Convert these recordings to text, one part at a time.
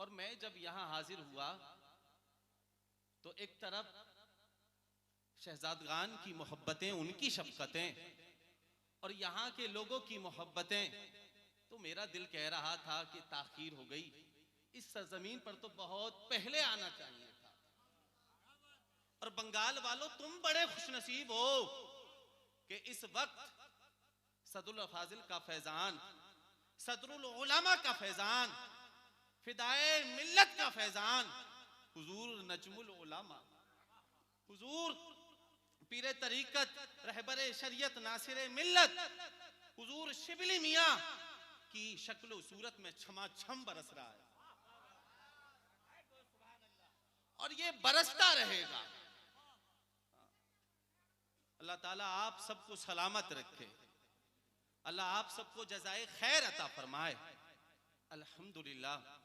और मैं जब यहां हाजिर हुआ तो एक तरफ शहजादगान की मोहब्बतें, उनकी शफकतें और यहाँ के लोगों की मोहब्बतें, तो मेरा दिल कह रहा था कि ताखीर हो गई, इस सरजमीन पर तो बहुत पहले आना चाहिए था। और बंगाल वालों, तुम बड़े खुशनसीब हो कि इस वक्त सदरुल फाजिल का फैजान, सदरुल उलमा का फैजान, फिदाए मिल्लत का फैजान हुजूर नजमुल उलमा, हुजूर पीरे तरीकत, रहबरे शरीयत, नासिरे मिल्लत, हुजूर शिबली मियां की शक्ल सूरत में छमाछम बरस रहा है और ये बरसता रहेगा। अल्लाह ताला आप सबको सलामत रखे, अल्लाह आप सबको जज़ाए खैर अता फरमाए। अल्हम्दुलिल्लाह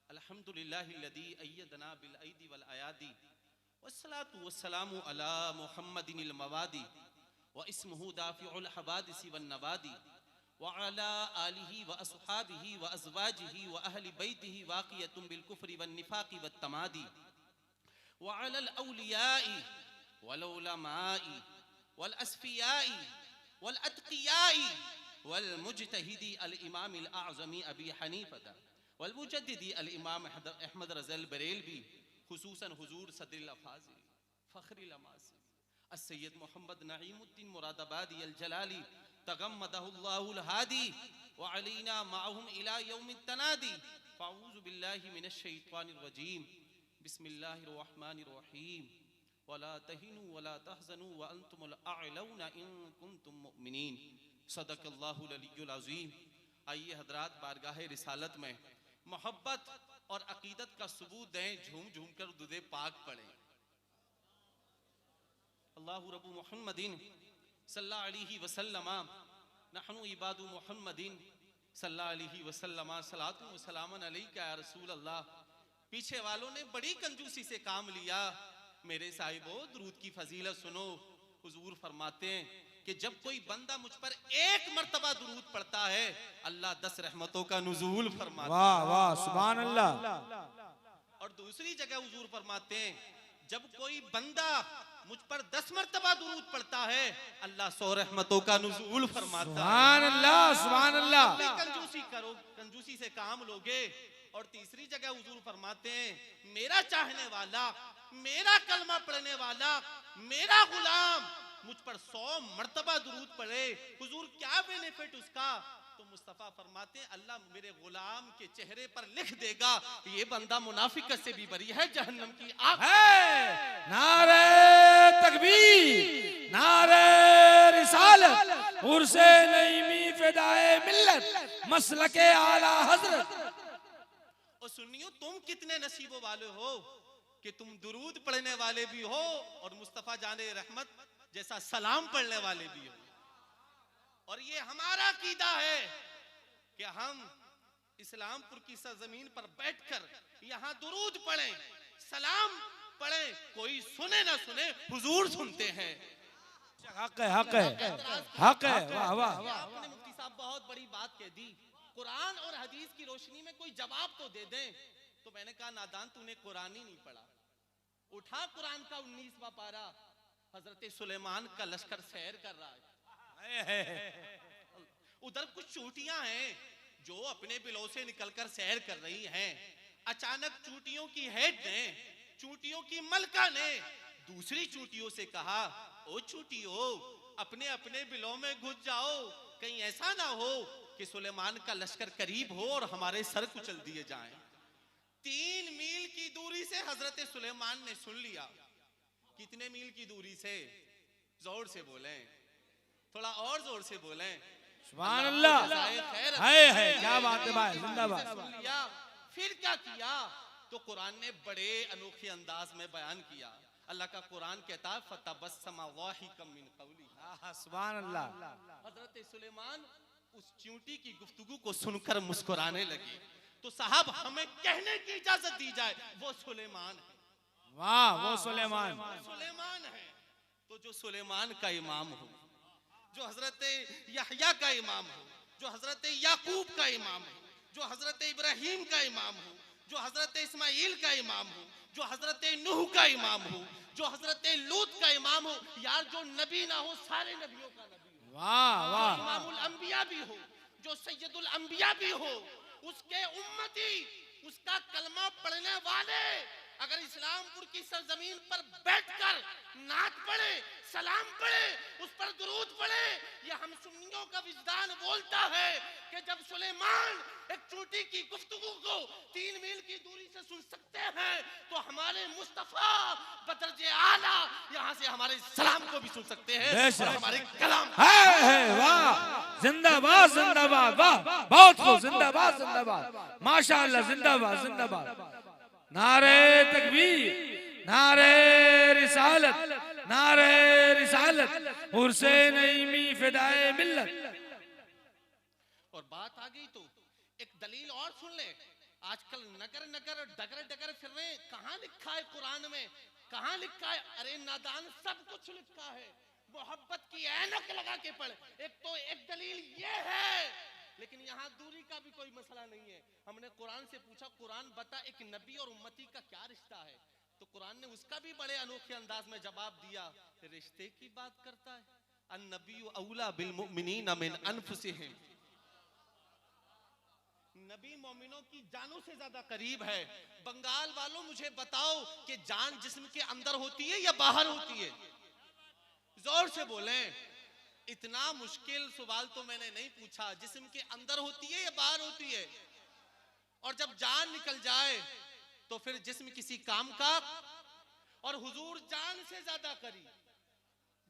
अल्हम्दुलिल्लाहिल्लज़ी अय्यदना बिल ऐदी वल अयादी वस्सलातु वस्सलामु अला मुहम्मदिनिल मवादी व इस्मुहु दाफिउल हवादिसी वन नवादी व अला आलिहि व अस्हाबिहि व अज़वाजिहि व अहलि बैतिहि वाक़ियतुम बिल कुफ्रि वन निफाक़ि वत तमादी व अलल औलियाई वल उलमाई वल अस्फियाई वल अत्क़ियाई वल मुज्तहिदी अल इमाम अल आज़मी अबी हनीफ़ा वल मुजद्दिदी अल इमाम अहमद रज़ल बरेलवी, खुसूसन हुजूर सदरुल अफ़ाज़िल फ़ख्रुल अमासिल अस्सय्यद मोहम्मद नईमुद्दीन मुरादाबादी अल जलाली तगम्मदहुल्लाहुल हादी व अलैना माअहुम इला यौमित तनादी। फ़अऊज़ु बिल्लाहि मिनश शैतानिर रजीम। बिस्मिल्लाहिर रहमानिर रहीम। वला तहिनु वला तहज़नु व अंतुमुल अअलौना इन कुंतुम मुमिनीन। सदक़ल्लाहुल अलियुल अज़ीम। आइए हज़रात, बारगाह रिसालत में मोहब्बत और अकीदत का सबूत दें, झूम झूम कर दुरूद पाक पढ़ें। अल्लाहु रब्बु मुहम्मदिन सल्लल्लाहु अलैहि वसल्लम नहनु इबादु मुहम्मदिन सल्लल्लाहु अलैहि वसल्लम सलातु व सलामन अलैका या रसूल अल्लाह। पीछे वालों ने बड़ी कंजूसी से काम लिया, मेरे साहिबो दुरूद की फजीलत सुनो। हुजूर फरमाते हैं कि जब कोई बंदा मुझ पर एक मर्तबा दुरूद पढ़ता है, अल्लाह 10 रहमतों का नुज़ूल फरमाता है। वाह वाह सुभान अल्लाह। और दूसरी जगह हुजूर फरमाते हैं, जब कोई बंदा मुझ पर 10 मर्तबा दुरूद पढ़ता है, अल्लाह 100 रहमतों का नुज़ूल फरमाता है। सुभान अल्लाह सुभान अल्लाह। कंजूसी करो, कंजूसी से काम लोगे। और तीसरी जगह हुजूर फरमाते हैं, मेरा चाहने वाला, मेरा कलमा पढ़ने वाला, मेरा गुलाम मुझ पर 100 मर्तबा दुरूद पढ़े, हुजूर क्या बेनिफिट उसका? तो मुस्तफा फरमाते हैं, अल्लाह मेरे गुलाम के चेहरे पर लिख देगा, ये बंदा मुनाफिकत से भी बरी है, जहन्नम की आग है। नारे तकबीर, नारे रिसालत, उर्से नईमी फिदाए मिल्लत, मसलके आला हजरत। और सुनियो, तुम कितने नसीबों वाले हो कि तुम दुरूद पढ़ने वाले भी हो और मुस्तफा जाने रहमत जैसा सलाम पढ़ने वाले भी हो। और ये हमारा कीदा है कि हम इस्लामपुर की सरजमीन पर बैठकर यहाँ दुरूद पढ़ें, सलाम पढ़ें, कोई सुने ना सुने, हुजूर सुनते हैं। हक है हक है हक है। वाह वाह। आपने मुफ्ती साहब बहुत बड़ी बात कह दी, कुरान और हदीस की रोशनी में कोई जवाब तो दे दें। तो मैंने कहा, नादान तूने कुरान ही नहीं पढ़ा। उठा कुरान का 19वां पारा, हजरत सुलेमान का लश्कर सैर कर रहा है, उधर कुछ चूटियां हैं जो अपने बिलों से निकलकर सैर कर रही हैं। अचानक चूटियों की हेड ने, चूटियों की मलका ने दूसरी चूटियों से कहा, ओ चूटियों, अपने अपने बिलों में घुस जाओ, कहीं ऐसा ना हो कि सुलेमान का लश्कर करीब हो और हमारे सर कुचल दिए जाएं। 3 मील की दूरी से हजरत सुलेमान ने सुन लिया। कितने मील की दूरी से? जोर से बोलें, थोड़ा और जोर से बोलें। सुभान अल्लाह। है क्या बात है भाई, जिंदाबाद। फिर क्या किया? तो कुरान ने बड़े अनोखे अंदाज में बयान किया। अल्लाह का कुरान कहता है, फतबस्समा वाहिकम मिन कौली। सुभान अल्लाह। हजरत सुलेमान उस चींटी की गुफ्तगू को सुनकर मुस्कुराने लगे। तो साहब, हमें कहने की इजाजत दी जाए, वो सुलेमान है। वाह, वो सुलेमान है। तो जो सुलेमान का इमाम हो, जो हजरत यहया का इमाम हो, जो हजरत याकूब का इमाम हो, जो हजरत इब्राहिम का इमाम हो, जो हजरत इस्माइल का इमाम हूँ, जो हजरत नूह का इमाम हूँ, जो हजरत लूत का इमाम हूँ। यार जो नबी ना हो सारे नबियों का नबी हो, वाह वाह, इमामुल अंबिया भी हो, जो सैयदुल अंबिया भी हो, उसके उम्मती, उसका कलमा पढ़ने वाले अगर इस्लामपुर की सरजमीन पर बैठकर नात पढ़े, सलाम पढ़े, उस पर दुरूद पढ़े, ये हम सुन्नियों का विजदान बोलता है कि जब सुलेमान एक चोटी की गुफ्तगू को 3 मील की दूरी से सुन सकते हैं, तो हमारे मुस्तफा बदरजे आला यहाँ से हमारे सलाम को भी सुन सकते हैं और हमारे कलाम। वाह, जिंदाबाद जिंदाबाद, वाह बहुत खूब, जिंदाबाद जिंदाबाद, माशाअल्लाह, जिंदाबाद जिंदाबाद। नारे तकबीर, नारे रिसालत, नारे रिसालत, हुसैन इमी फिदाए मिल्लत। और बात आ गई तो एक दलील और सुन ले। आजकल नगर नगर डगर डगर फिर रहे, कहाँ लिखा है कुरान में, कहाँ लिखा है? अरे नादान, सब कुछ लिखा है। मोहब्बत की ऐनक लगा के पढ़। एक तो एक दलील ये है, लेकिन यहाँ दूरी का भी कोई मसला नहीं है। हमने कुरान से पूछा, कुरान बता एक नबी और उम्मती का क्या रिश्ता है? तो कुरान ने उसका भी बड़े अनोखे अंदाज में जवाब दिया। रिश्ते की बात करता है, अन्नबिय्यु औला बिल मुमिनीना मिन अनफुसिहिम। नबी मोमिनों की जानों से ज्यादा करीब है। बंगाल वालों मुझे बताओ कि जान जिस्म के अंदर होती है या बाहर होती है? जोर से बोलें। इतना मुश्किल सवाल तो मैंने नहीं पूछा। जिस्म के अंदर होती है या बाहर होती है? और जब जान निकल जाए तो फिर जिस्म किसी काम का। और हुजूर जान से ज्यादा करीब,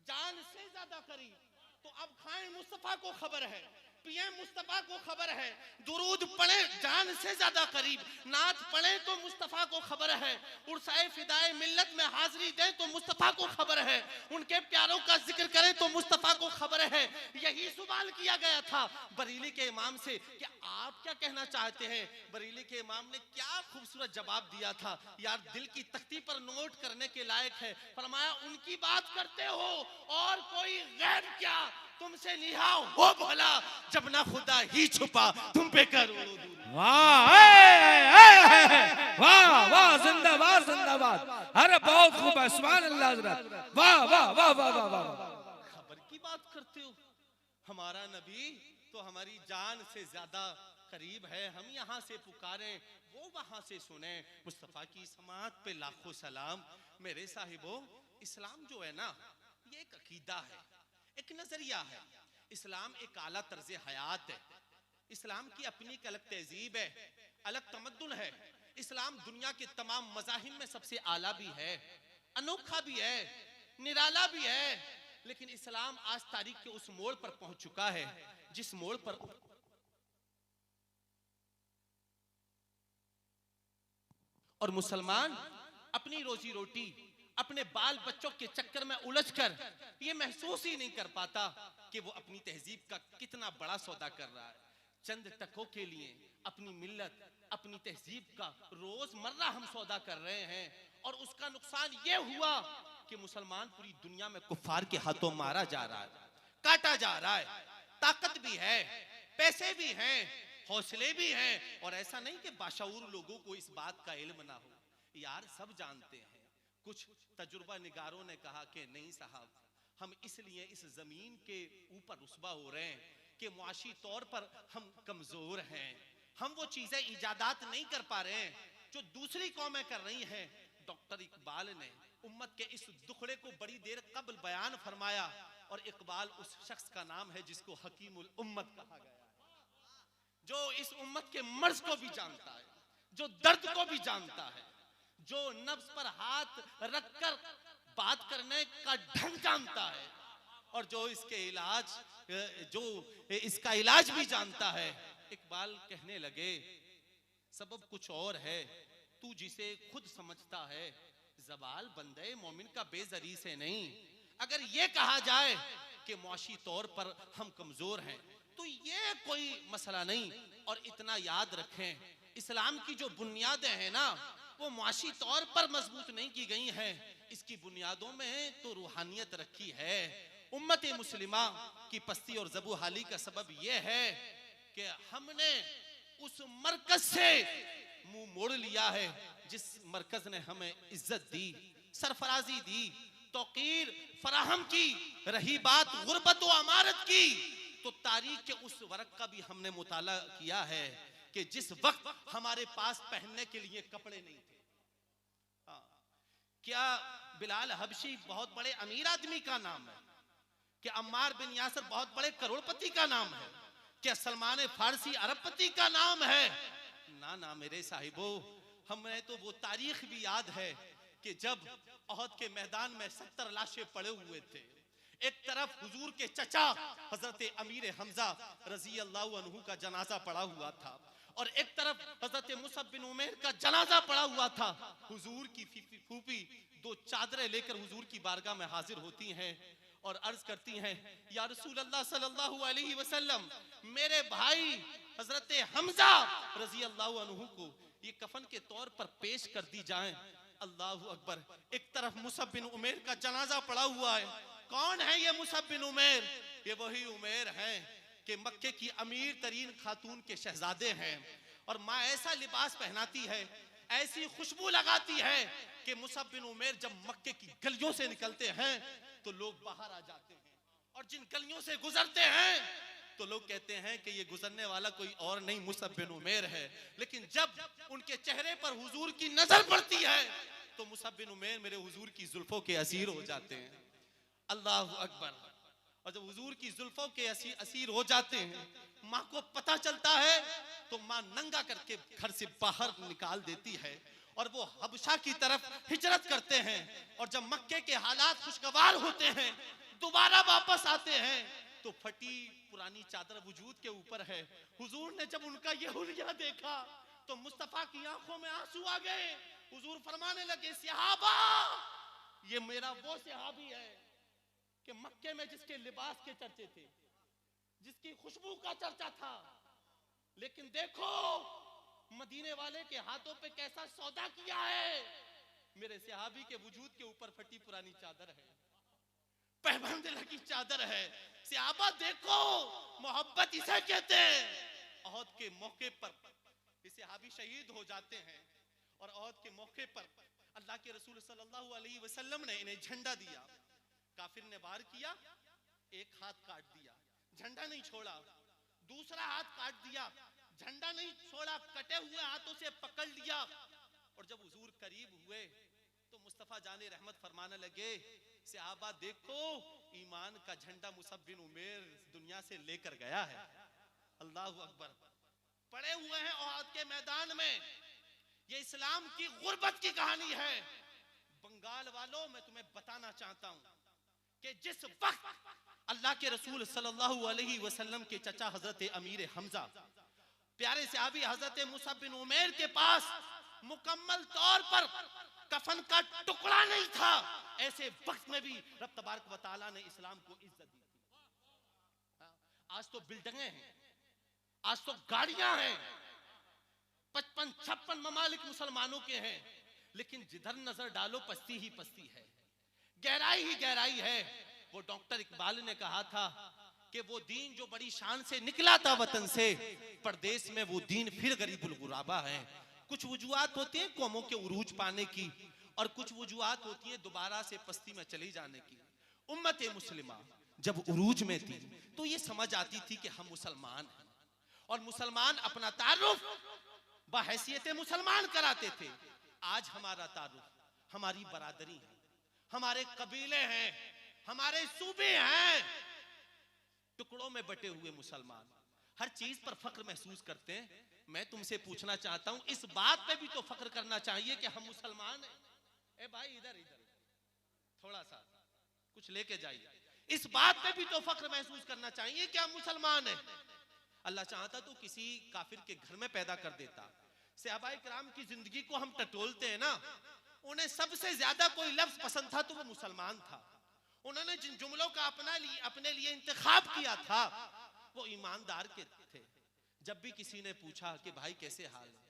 जान से ज्यादा करीब। तो अब खाएं मुस्तफा को खबर है, पिए मुस्तफा को खबर है, दुरूद पढ़े जान से ज्यादा करीब, नात पढ़े तो मुस्तफा को खबर है, उर्साए फिदाए मिल्लत में हाजिरी दें तो मुस्तफा को खबर है, उनके प्यारों का जिक्र करें तो मुस्तफा को खबर है। यही सवाल किया गया था बरेली के इमाम से कि आप क्या कहना चाहते हैं? बरेली के इमाम ने क्या खूबसूरत जवाब दिया था यार, दिल की तख्ती पर नोट करने के लायक है। फरमाया, उनकी बात करते हो और कोई गैर क्या तुमसे निहा हो बोला, जब ना खुदा ही छुपा तुम पे करो। वाह वाह वाह, जिंदाबाद जिंदाबाद, अरे बहुत खूब है, सुभान अल्लाह हज़रत, वाह वाह वाह वाह वाह वाह। खबर की बात करते हो, हमारा नबी तो हमारी जान से ज्यादा करीब है। हम यहाँ से पुकारें, वो वहां से सुने। मुस्तफा की समात पे लाखों सलाम। मेरे साहिबो, इस्लाम जो है ना, ये एक अकीदा है, एक नजरिया है। इस्लाम एक आला तर्ज हयात है। इस्लाम की अपनी एक अलग तहजीब है, अलग तमद्दुन है। इस्लाम दुनिया के तमाम मज़ाहिब में सबसे आला भी है, अनोखा भी है, निराला भी है। लेकिन इस्लाम आज तारीख के उस मोड़ पर पहुंच चुका है जिस मोड़ पर और मुसलमान अपनी रोजी रोटी अपने बाल बच्चों के चक्कर में उलझकर ये महसूस ही नहीं कर पाता कि वो अपनी तहजीब का कितना बड़ा सौदा कर रहा है। चंद टकों के लिए अपनी मिल्लत, अपनी तहजीब का रोजमर्रा हम सौदा कर रहे हैं। और उसका नुकसान ये हुआ कि मुसलमान पूरी दुनिया में कुफार के हाथों मारा जा रहा है, काटा जा रहा है। ताकत भी है, पैसे भी हैं, हौसले भी हैं। और ऐसा नहीं कि बाशऊर लोगों को इस बात का इल्म ना हो, यार सब जानते हैं। कुछ तजुर्बा निगारों ने कहा कि नहीं साहब, हम इसलिए इस जमीन के ऊपर रुस्वा हो रहे हैं कि मुआशी तौर पर हम कमजोर हैं। हम वो चीजें इजादात नहीं कर पा रहे हैं जो दूसरी कौमें कर रही हैं। डॉक्टर इकबाल ने उम्मत के इस दुखड़े को बड़ी देर कबल बयान फरमाया। और इकबाल उस शख्स का नाम है जिसको हकीमुल उम्मत कहा गया, जो इस उम्मत के मर्ज को भी जानता है, जो दर्द को भी जानता है, जो नफ्स पर हाथ रखकर बात करने का ढंग जानता है, और जो इसका इलाज भी जानता है। इकबाल कहने लगे, सबब कुछ और है, तू जिसे खुद समझता है, ज़वाल बंदे मोमिन का बेजरी से नहीं। अगर ये कहा जाए कि मुआशी तौर पर हम कमजोर हैं तो ये कोई मसला नहीं। और इतना याद रखें, इस्लाम की जो बुनियादें हैं ना, वो मुआशी तौर पर मजबूत नहीं की गई हैं, इसकी बुनियादों में तो रूहानियत रखी है। उम्मत मुस्लिमा की पस्ती और ज़बूहाली का सबब यह है कि हमने उस मरकज से मुंह मोड़ लिया है। जिस मरकज ने हमें इज्जत दी, सरफराजी दी, तौकीर फराहम की, रही बात गुर्बत व अमारत की, तो तारीख के उस वर्क का भी हमने मुताला किया है कि जिस वक्त हमारे पास पहनने के लिए कपड़े नहीं थे। क्या बिलाल हबशी बहुत बड़े अमीर आदमी का नाम है? क्या अम्मार बिन यासर बहुत बड़े करोड़पति का नाम है? क्या सलमान फारसी अरबपति का नाम है? ना ना मेरे साहिबो, हमें तो वो तारीख भी याद है कि जब ओहद के मैदान में 70 लाशें पड़े हुए थे, एक तरफ हुजूर के चचा हजरत अमीर हमजा रजी अल्लाह अन्हु का जनाजा पड़ा हुआ था और एक तरफ हजरत मुसअब बिन उमैर का जनाजा पड़ा हुआ था। हुजूर की फूफी दो चादरें लेकर हुजूर की बारगाह में हाजिर होती हैं और अर्ज करती हैं, या रसूल अल्लाह सल्लल्लाहु अलैहि वसल्लम, मेरे भाई हजरत हमजा रजी अल्लाह अन्हु को ये कफन के तौर पर पेश कर दी जाए। अल्लाहु अकबर। एक तरफ मुसअब बिन उमैर का जनाजा पड़ा हुआ है। कौन है ये मुसअब बिन उमैर? ये वही उमैर हैं कि मक्के की अमीर तरीन खातून के शहजादे हैं और माँ ऐसा लिबास पहनाती है, ऐसी खुशबू लगाती है कि मुसअब बिन उमैर जब मक्के की गलियों से निकलते हैं तो लोग बाहर आ जाते हैं और जिन गलियों से गुजरते हैं तो लोग कहते हैं कि ये गुजरने वाला कोई और नहीं मुसअब बिन उमैर है। लेकिन जब उनके चेहरे पर हुजूर की नजर पड़ती है तो मुसअब बिन उमैर मेरे हुजूर की जुल्फों के असीर हो जाते हैं। अल्लाह अकबर। और जब हुजूर की जुल्फों के असीर हो जाते हैं, माँ को पता चलता है तो माँ नंगा करके घर से बाहर निकाल देती है और वो हबशा की तरफ हिजरत करते हैं। और जब मक्के के हालात खुशगवार होते हैं, दोबारा वापस आते हैं तो फटी पुरानी चादर वजूद के ऊपर है। हुजूर ने जब उनका ये हुलिया देखा तो मुस्तफा की आंखों में आंसू आ गए। हुजूर फरमाने लगे, सहाबा, ये मेरा वो सहाबी है कि मक्के में जिसके लिबास के चर्चे थे, जिसकी खुशबू का चर्चा था, लेकिन देखो मदीने वाले के हाथों पे कैसा सौदा किया है। मेरे सहाबी के वजूद के ऊपर फटी पुरानी चादर है, पैबंद लगी चादर है। सहाबा देखो, मोहब्बत इसे कहते हैं। ओहद के मौके पर ये सहाबी शहीद हो जाते हैं और ओहद के मौके पर अल्लाह के रसूल सल्लल्लाहु अलैहि वसल्लम ने इन्हें झंडा दिया। काफिर ने वार किया, एक हाथ काट दिया, झंडा नहीं छोड़ा। दूसरा हाथ काट दिया, झंडा नहीं छोड़ा, कटे हुए हाथों से पकड़ लिया। और जब हुजूर करीब हुए तो मुस्तफा जाने रहमत फरमाने लगे, सहाबा देखो, ईमान का झंडा मुसअब बिन उमैर दुनिया से लेकर गया है। अल्लाहु अकबर। पड़े हुए हैं ओहद के मैदान में। ये इस्लाम की गुर्बत की कहानी है। बंगाल वालों, मैं तुम्हें बताना चाहता हूं कि जिस वक्त अल्लाह के रसूल सल्लल्लाहु अलैहि वसल्लम के चचा हजरत अमीर हमजा, प्यारे सहाबी हजरत मुसअब बिन उमैर के पास मुकम्मल तौर पर कफन का टुकड़ा नहीं था, ऐसे वक्त में भी रब तबारक व तआला ने इस्लाम को इज्जत दी थी। आज तो बिल्डिंगें हैं, आज तो गाड़ियां हैं, 55-56 ममालिक मुसलमानों के हैं, लेकिन जिधर नजर डालो पस्ती ही पस्ती है, गहराई ही गहराई है। वो डॉक्टर इकबाल ने कहा था कि वो दीन जो बड़ी शान से निकला था वतन से, परदेश में वो दीन फिर गरीबुल गुराबा है। कुछ वजूहात होती हैं कौमों के उरूज पाने की, और कुछ वजूहात होती हैं दोबारा से पस्ती में चली जाने की। उम्मत मुस्लिमा जब उरूज में थी तो ये समझ आती थी कि हम मुसलमान हैं, और मुसलमान अपना तारुफ बहैसियत मुसलमान कराते थे। आज हमारा तारुफ हमारी बरादरी है, हमारे कबीले हैं, हमारे सूबे हैं। टुकड़ों में बटे हुए मुसलमान हर चीज पर फख्र महसूस करते हैं। मैं तुमसे पूछना चाहता हूं, इस बात पे भी तो फख्र करना चाहिए कि हम मुसलमान हैं। ए भाई, इधर इधर थोड़ा सा कुछ लेके जाइए। इस बात पे भी तो फख्र महसूस करना चाहिए कि हम मुसलमान हैं। अल्लाह चाहता तो किसी काफिर के घर में पैदा कर देता। सहाबाए किराम की जिंदगी को हम टटोलते हैं ना, उन्हें सबसे ज्यादा कोई लफ्ज पसंद था तो वो मुसलमान था। उन्होंने जिन जुमलों का अपने लिए इंतखाब किया था वो ईमानदार के थे। जब भी किसी ने पूछा कि भाई कैसे हाल है,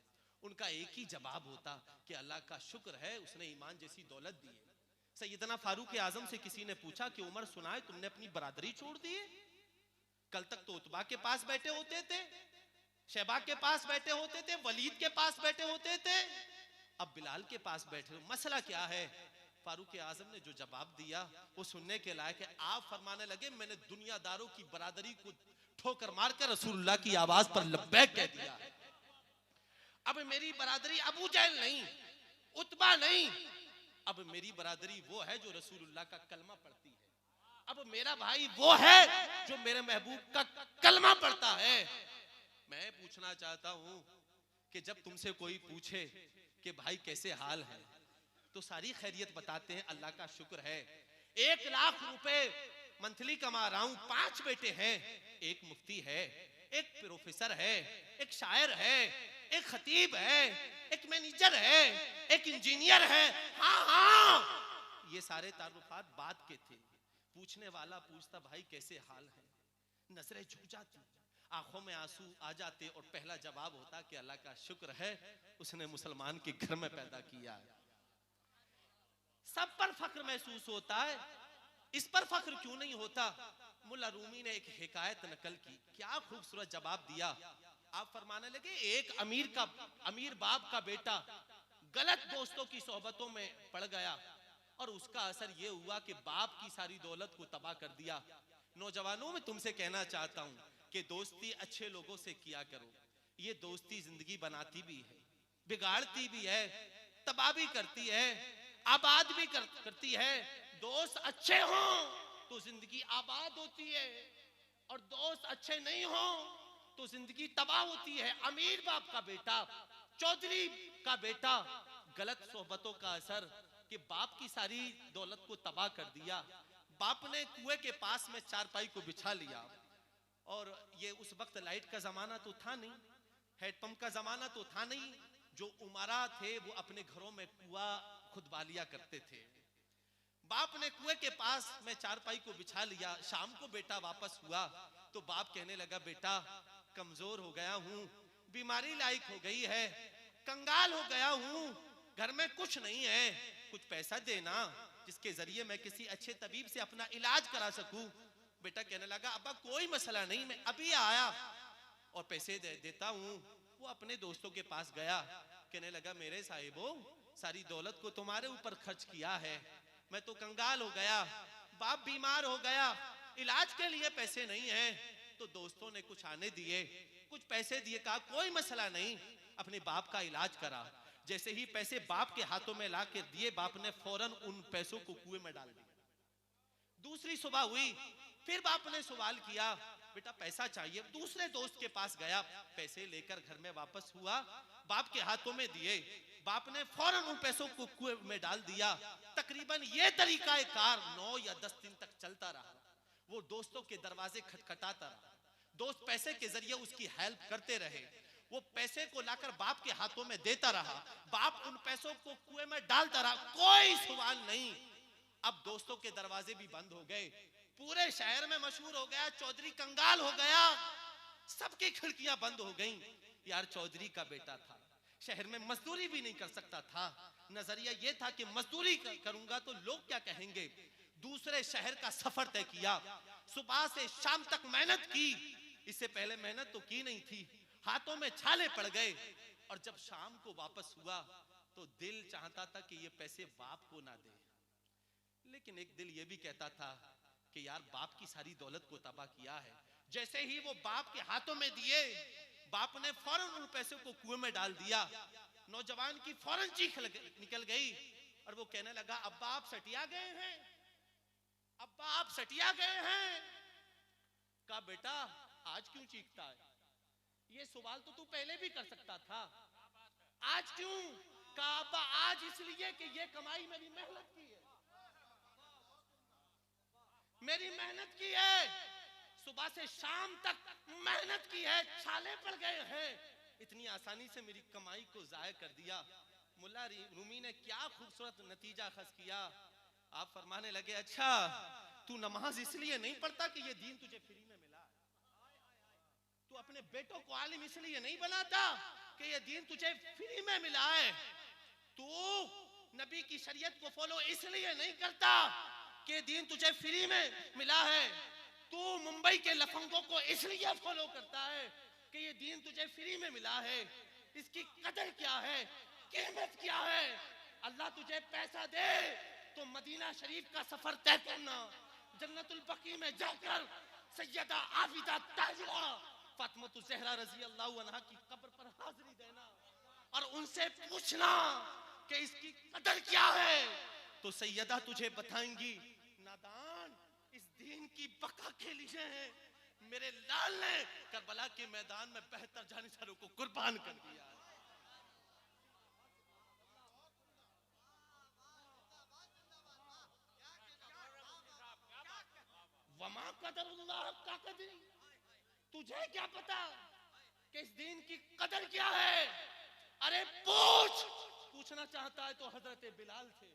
उनका एक ही जवाब होता कि अल्लाह का शुक्र है, उसने ईमान जैसी दौलत दी है। सैयदना फारूक आजम से किसी ने पूछा कि उमर सुनाए तुमने अपनी बरादरी छोड़ दी है, कल तक तो उतबा के पास बैठे होते थे, शहबा के पास बैठे होते थे, वलीद के पास बैठे होते थे, अब बिलाल के पास बैठे। मसला क्या है? फारूक आजम ने जो जवाब दिया वो सुनने के लायक है। आप फरमाने लगे मैंने दुनियादारों की बरादरी को ठोकर मारकर रसूलुल्लाह की आवाज पर लब्बैक कह दिया। अब मेरी बरादरी अबू जहल नहीं, उतबा नहीं, अब मेरी बरादरी वो है जो रसूलुल्लाह का कलमा पढ़ती है। अब मेरा भाई वो है जो मेरे महबूब का कलमा पढ़ता है। मैं पूछना चाहता हूं कि जब तुमसे कोई पूछे कि भाई कैसे हाल है, तो सारी खैरियत बताते हैं, अल्लाह का शुक्र है, 1 लाख रुपए मंथली कमा रहा हूं, 5 बेटे हैं, एक मुफ्ती है, एक प्रोफेसर है, एक शायर है, एक खतीब है, एक मैनेजर है, एक इंजीनियर है। हाँ, ये सारे तारुफात बात के थे। पूछने वाला पूछता भाई कैसे हाल है, नजरें झुक जाती, आंखों में आंसू आ जाते, और पहला जवाब होता कि अल्लाह का शुक्र है उसने मुसलमान के घर में पैदा किया है। सब पर फख्र महसूस होता है, इस पर फख्र क्यों नहीं होता? मुल्ला रूमी ने एक हिकायत नकल की, क्या खूबसूरत जवाब दिया। आप फरमाने लगे एक अमीर बाप का बेटा गलत दोस्तों की सोहबतों में पड़ गया और उसका असर यह हुआ कि बाप की सारी दौलत को तबाह कर दिया। नौजवानों में तुमसे कहना चाहता हूं कि दोस्ती अच्छे लोगों से किया करो। ये दोस्ती जिंदगी बनाती भी है, बिगाड़ती भी है, तबाह भी करती है, आबाद भी करती है। दोस्त अच्छे हों तो जिंदगी आबाद होती है, और दोस्त अच्छे नहीं हों तो जिंदगी तबाह होती है। अमीर बाप का बेटा, चौधरी का बेटा, गलत सोहबतों का असर कि बाप की सारी दौलत को तबाह कर दिया। बाप ने कुएं के पास में चारपाई को बिछा लिया, और ये उस वक्त लाइट का जमाना तो था नहीं, हैंडपंप का जमाना तो था नहीं। जो उमरा थे वो अपने घरों में कुआं खुदवा लिया करते थे। बाप ने कुएं के पास में चारपाई को बिछा लिया। शाम को बेटा वापस हुआ तो बाप कहने लगा बेटा कमजोर हो गया हूं, बीमारी लायक हो गई है, कंगाल हो गया हूं, घर में कुछ नहीं है, कुछ पैसा देना जिसके जरिए मैं किसी अच्छे तबीब से अपना इलाज करा सकूं। बेटा कहने लगा अब्बा कोई मसला नहीं, मैं अभी आया और पैसे देता हूं। वो अपने दोस्तों के पास गया, कहने लगा मेरे साहिबो सारी दौलत को तुम्हारे ऊपर खर्च किया है, मैं तो कंगाल हो गया, बाप बीमार हो गया, इलाज के लिए पैसे नहीं है। तो दोस्तों ने कुछ आने दिए, कुछ पैसे दिए, कहा कोई मसला नहीं, अपने बाप का इलाज करा। जैसे ही पैसे बाप के हाथों में ला के दिए, बाप ने फौरन उन पैसों को कुएं में डाल दिया। दूसरी सुबह हुई, फिर बाप ने सवाल किया बेटा पैसा चाहिए। दूसरे दोस्त के पास गया, पैसे लेकर घर में वापस हुआ, बाप के हाथों में दिए, बाप ने फौरन उन पैसों को कुएं में डाल दिया। तकरीबन ये तरीका कार 9 या 10 दिन तक चलता रहा। वो दोस्तों के दरवाजे खटखटाता रहा, दोस्त पैसे के जरिए उसकी हेल्प करते रहे, वो पैसे को लाकर बाप के हाथों में देता रहा, बाप उन पैसों को कुएं में डालता रहा, कोई सवाल नहीं। अब दोस्तों के दरवाजे भी बंद हो गए, पूरे शहर में मशहूर हो गया चौधरी कंगाल हो गया, सबकी खिड़कियां बंद हो गईं। यार चौधरी का बेटा था, शहर में मजदूरी भी नहीं कर सकता था, नजरिया ये था कि मजदूरी करूंगा तो लोग क्या कहेंगे। दूसरे शहर का सफर तय किया, सुबह से शाम तक मेहनत की, इससे पहले मेहनत तो की नहीं थी, हाथों में छाले पड़ गए। और जब शाम को वापस हुआ तो दिल चाहता था कि ये पैसे बाप को ना दे, लेकिन एक दिल ये भी कहता था कि यार बाप की सारी दौलत को तबाह किया है। जैसे ही वो बाप के हाथों में दिए, बाप ने फौरन उन पैसों को कुएं में डाल दिया। नौजवान की फौरन चीख निकल गई और वो कहने लगा अब्बा आप सटिया गए हैं, अब्बा आप सटिया गए हैं। कहा बेटा आज क्यों चीखता है, ये सवाल तो तू पहले भी कर सकता था, आज क्यों? कहा अब्बा आज इसलिए कि ये कमाई मेरी मेहनत की है, मेरी मेहनत की है, सुबह से शाम तक मेहनत की है, छाले पड़ गए हैं, इतनी आसानी से मेरी कमाई को जाया कर दिया। मुल्ला रूमी ने क्या खूबसूरत नतीजा खस किया। आप फरमाने लगे अच्छा तू नमाज इसलिए नहीं पढ़ता कि ये दीन तुझे फ्री में मिला, तू अपने बेटों को आलिम इसलिए नहीं बनाता कि ये दीन तुझे फ्री में मिला है, तू नबी की शरीयत को फॉलो इसलिए नहीं करता कि दीन तुझे फ्री में मिला है, तू मुंबई के लफंगों को इसलिए फॉलो करता है कि ये दीन तुझे फ्री में मिला है, इसकी कदर क्या है, कीमत क्या है। अल्लाह तुझे पैसा दे तो मदीना शरीफ का सफर तय करना, जन्नतुल बकी में जाकर सैयदा आबिदा ताहिरा फातिमा ज़हरा रजी अल्लाह अन्हा की कब्र पर हाजिरी देना और उनसे पूछना कि इसकी कदर क्या है। तो सैयदा तुझे बताएंगी, नादान, इस दीन की बका के लिए है मेरे लाल ने करबला के मैदान में बेहतर जानिसारों को कुर्बान कर दिया। वमा कदरुल्लाह का कदरी, तुझे क्या पता कि इस दीन की कदर क्या है। अरे पूछना चाहता है तो हजरत बिलाल थे।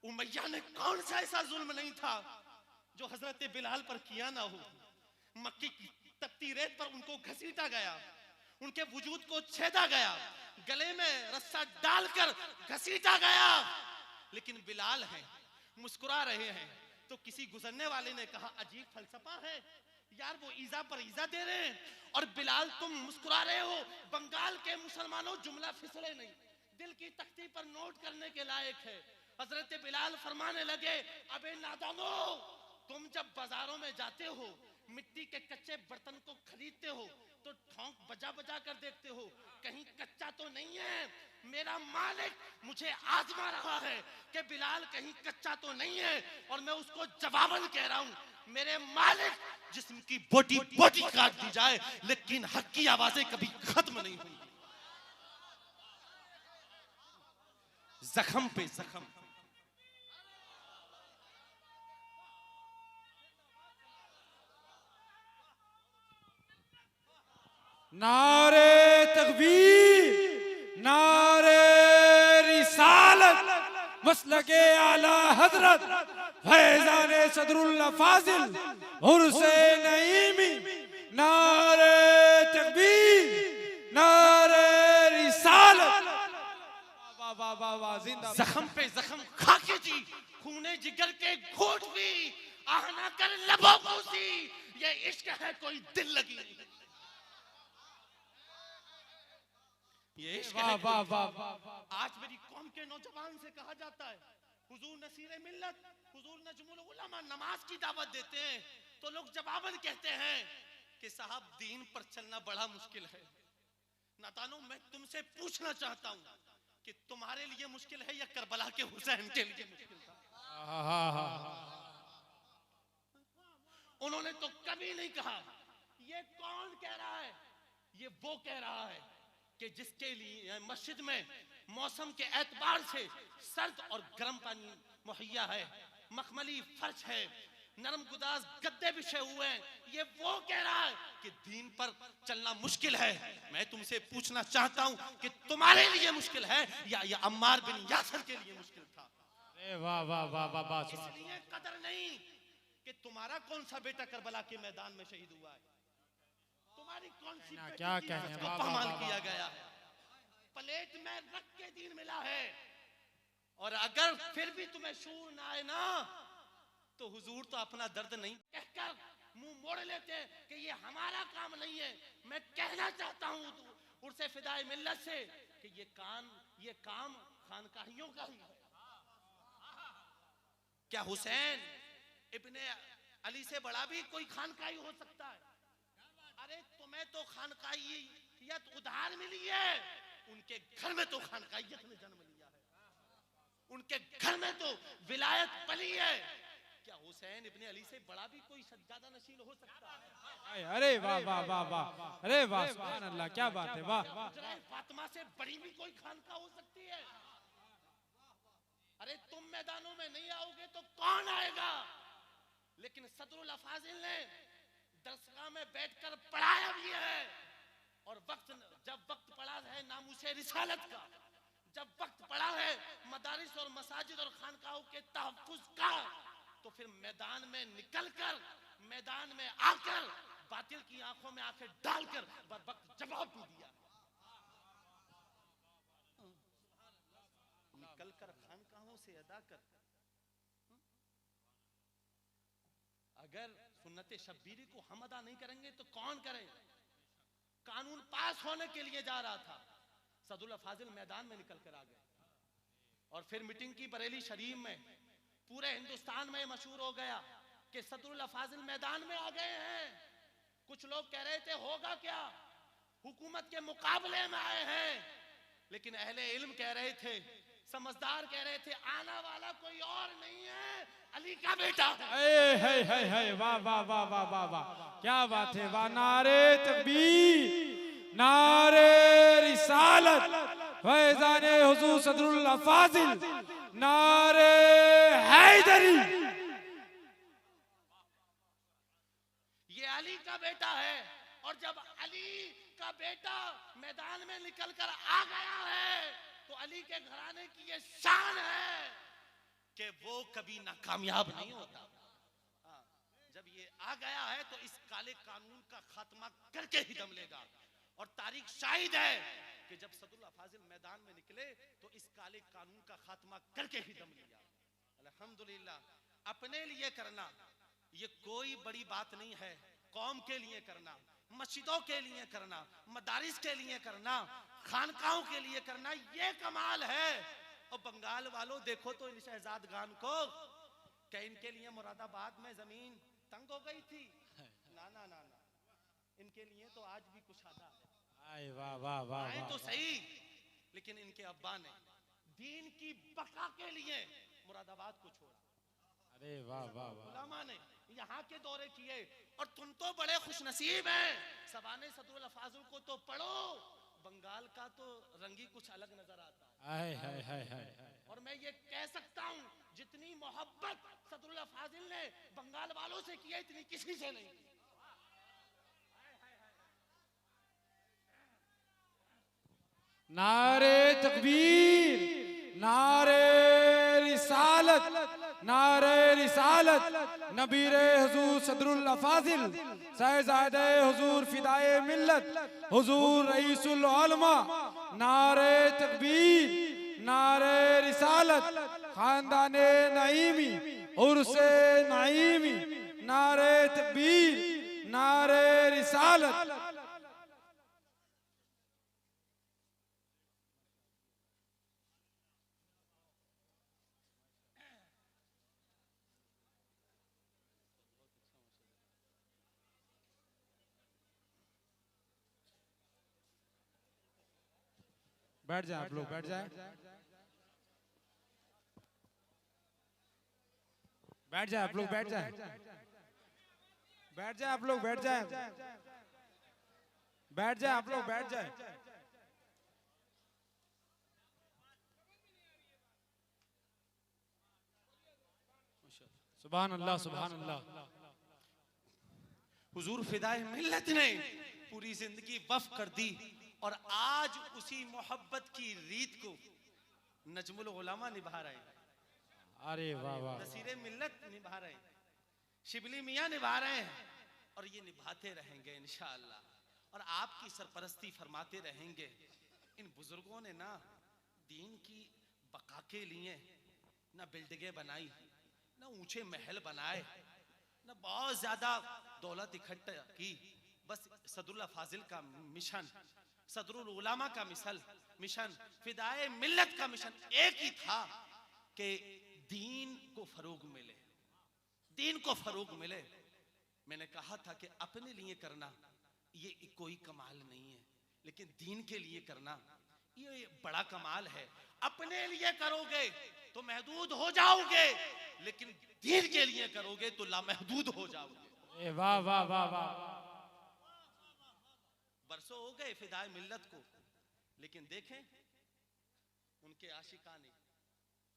उमैया ने कौन सा ऐसा जुल्म नहीं था जो हजरत बिलाल पर किया ना हो। मक्की की तपती रेत पर उनको घसीटा गया, उनके वजूद को छेदा गया, गले में रस्सा डालकर घसीटा गया, लेकिन बिलाल हैं, मुस्कुरा रहे हैं। तो किसी गुजरने वाले ने कहा, अजीब फलसफा है यार, वो ईजा पर ईजा दे रहे हैं और बिलाल तुम मुस्कुरा रहे हो। बंगाल के मुसलमानों, जुमला फिसले नहीं, दिल की तख्ती पर नोट करने के लायक है। हजरत बिलाल फरमाने लगे, अबे नादानो, तुम जब बाजारों में जाते हो, मिट्टी के कच्चे बर्तन को खरीदते हो तो ठोंक बजा बजा कर देखते हो, कहीं कच्चा तो नहीं है। मेरा मालिक मुझे आजमा रहा है कि बिलाल कहीं कच्चा तो नहीं है, और मैं उसको जवाबन कह रहा हूं, मेरे मालिक, जिस्म की बोटी बोटी काट दी जाए लेकिन हक की आवाजें कभी खत्म नहीं हुई। जख्म पे जख्म। नारे तकबीर, नारे रिसालत, मसलके आला हजरत फैजाने सदरुल्लाह फाजिल उर्से नईमी। नारे तकबीर, नारे रिसालत। वाह वाह वाह, जिंदाबाद। जख्म पे जख्म खाके जी, खूने जिगर के घोट भी, आहना कर लबों को सी, ये इश्क है कोई दिल लगी। ये इश्क है। वाह वाह वाह। आज मेरी कौम के नौजवान से कहा जाता है, हुजूर नसीरे मिल्लत, हुजूर नजमुल उलमा नमाज की दावत देते हैं, तो लोग जवाबन कहते हैं कि साहब दीन पर चलना बड़ा मुश्किल है। नादानो, मैं तुमसे पूछना चाहता हूं कि तुम्हारे लिए मुश्किल है या करबला के हुसैन के लिए मुश्किल था? उन्होंने तो कभी नहीं कहा ये कौन कह रहा है, ये वो कह रहा है कि जिसके लिए मस्जिद में मौसम के एतबार से सर्द और गर्म पानी मुहैया है, मखमली फर्श है, नरम गुदाज गद्दे बिछे हुए हैं, ये वो कह रहा है कि दीन पर चलना मुश्किल है। मैं तुमसे पूछना चाहता हूं कि तुम्हारे लिए मुश्किल है या अम्मार बिन यासर के लिए मुश्किल था? वाह वाह वाह वाह वाह। इसलिए कदर नहीं कि तुम्हारा कौन सा बेटा करबला के मैदान में शहीद हुआ है, तुम्हारी कौन सी क्या कहने हैं, वाह, पामाल वाह, किया गया है, प्लेट में रख के दीन मिला है। और अगर फिर भी तुम्हें शूर ना आए ना, तो हुजूर तो अपना दर्द नहीं कहकर मुंह मोड़ लेते हैं कि ये हमारा काम नहीं है। मैं कहना चाहता हूं उर्से फिदाए मिल्लत से कि ये काम खानकाहियों का ही है। क्या हुसैन इब्ने अली से बड़ा भी कोई खानकाही हो सकता है? अरे तुम्हें तो खानकाहियत उधार मिली है, उनके घर में तो खानकाहियत ने जन्म लिया है, उनके घर में तो विलायत पली है। क्या हुसैन इब्ने अली से बड़ा भी कोई सज्जादा नशीन हो सकता है? अरे वाह वाह वाह वाह, अरे वाह, सुभान अल्लाह, क्या बात है, वाह। फातिमा से बड़ी भी कोई खानका हो सकती है? अरे तुम मैदानों में नहीं आओगे तो कौन आएगा? लेकिन सदरुल अफाजिल ने दरसगाह में बैठकर पढ़ाया भी है, और जब वक्त पड़ा है नामूसे रिसालत का, जब वक्त पड़ा है मदारिस और मसाजिद और खानकाहों के तहफ्फुज का, तो फिर मैदान में निकलकर, मैदान में आकर बातिल की आंखों में आंखें डालकर वक्त जवाब भी दिया। निकलकर खानकाहों से अदा कर, अगर सुन्नत शब्बीरी को हम अदा नहीं करेंगे तो कौन करे? कानून पास होने के लिए जा रहा था, सदुल्ला फाजिल मैदान में निकल कर आ गए और फिर मीटिंग की बरेली शरीफ में। पूरे हिंदुस्तान में मशहूर हो गया कि सदुल्ला फाजिल मैदान में आ गए हैं। कुछ लोग कह रहे थे होगा क्या, हुकूमत के मुकाबले में आए हैं, लेकिन अहले इल्म कह रहे थे, समझदार कह रहे थे, आना वाला कोई और नहीं है, अली का बेटा है। वाह वाह वाह वाह वाह वाह, क्या बात है, वाह, नारे तकबीर, नारे रिसालत, फैज़ाने हुजूर सदरुल्लाह फाजिल, नारे हैदरी। ये अली का बेटा है, और जब अली का बेटा मैदान में निकलकर आ गया है तो अली के घराने की ये शान है कि वो कभी नाकामयाब नहीं होता। जब ये आ गया है तो इस काले कानून का खात्मा करके ही दम लेगा। और तारीख शाहिद है कि जब सदुल्ला फाजिल मैदान में निकले तो इस काले कानून का खात्मा करके ही दम लिया। अल्हम्दुलिल्लाह, अपने लिए करना ये कोई बड़ी बात नहीं है, कौम के लिए करना, मस्जिदों के लिए करना, मदारिस के लिए करना, खानकाहों के लिए करना, ये कमाल है। और बंगाल वालों देखो तो इन शहजाद खान को, क्या इनके लिए मुरादाबाद में जमीन तंग हो गई थी? ना ना ना ना, इनके लिए तो आज भी कुशादा है। वाह वाह वाह, तो सही, लेकिन इनके अब्बा ने दीन की बका के लिए मुरादाबाद को छोड़ा। अरे वाह वाह वाह, उलमा ने यहाँ के दौरे किए, और तुम तो बड़े खुशनसीब हैं, सबाने सदरुल फाजुल को तो पढ़ो, बंगाल का तो रंगी कुछ अलग नजर आता है। और मैं ये कह सकता हूँ, जितनी मोहब्बत सदरुल फाजिल ने बंगाल वालों से की है, इतनी किसी से नहीं की। नारे तकबीर, नारे रिसालत, नारे रिसालत, नबीरे हुजूर सदरुल्लाह फाजिल, साहिबजादे हुजूर फिदाए मिल्लत, हुजूर रईसुल उलमा, नारे तकबीर, नारे रिसालत, खानदाने नईमी, उर्से नईमी, नारे तकबीर, नारे रिसालत। बैठ जाए आप लोग, बैठ जाए, बैठ जाए आप लोग, बैठ जाए, बैठ जाए आप लोग, बैठ जाए, बैठ जाए आप लोग, बैठ जाए। सुभान अल्लाह, सुभान अल्लाह। हुजूर फिदाए मिल्लत ने पूरी जिंदगी वफ कर दी, और आज उसी मोहब्बत की रीत को नजमुल उलमा निभा रहे हैं। अरे वाह वाह, नसीरे मिल्लत निभा रहे हैं, शिबली मियां निभा रहे हैं, और ये निभाते रहेंगे इंशाअल्लाह। और आपकी सरपरस्ती फरमाते रहेंगे। इन बुजुर्गों ने ना दीन की बका के लिए ना बिल्डिंगें बनाई, ना ऊंचे महल बनाए, ना बहुत ज्यादा दौलत इकट्ठा की। बस सदरुल्लाह फाजिल का मिशन, सदरुल उलमा का मिशन, फिदाए मिल्लत का मिशन एक ही था कि दीन को फरोग मिले, दीन को फरोग मिले। मैंने कहा था कि अपने लिए करना ये कोई कमाल नहीं है, लेकिन दीन के लिए करना ये बड़ा कमाल है। अपने लिए करोगे तो महदूद हो जाओगे, लेकिन दीन के लिए करोगे तो लामहदूद हो जाओगे। वाह वाह वाह वाह। बरसों हो गए फिदाए मिल्लत को, लेकिन देखें उनके आशिकाने,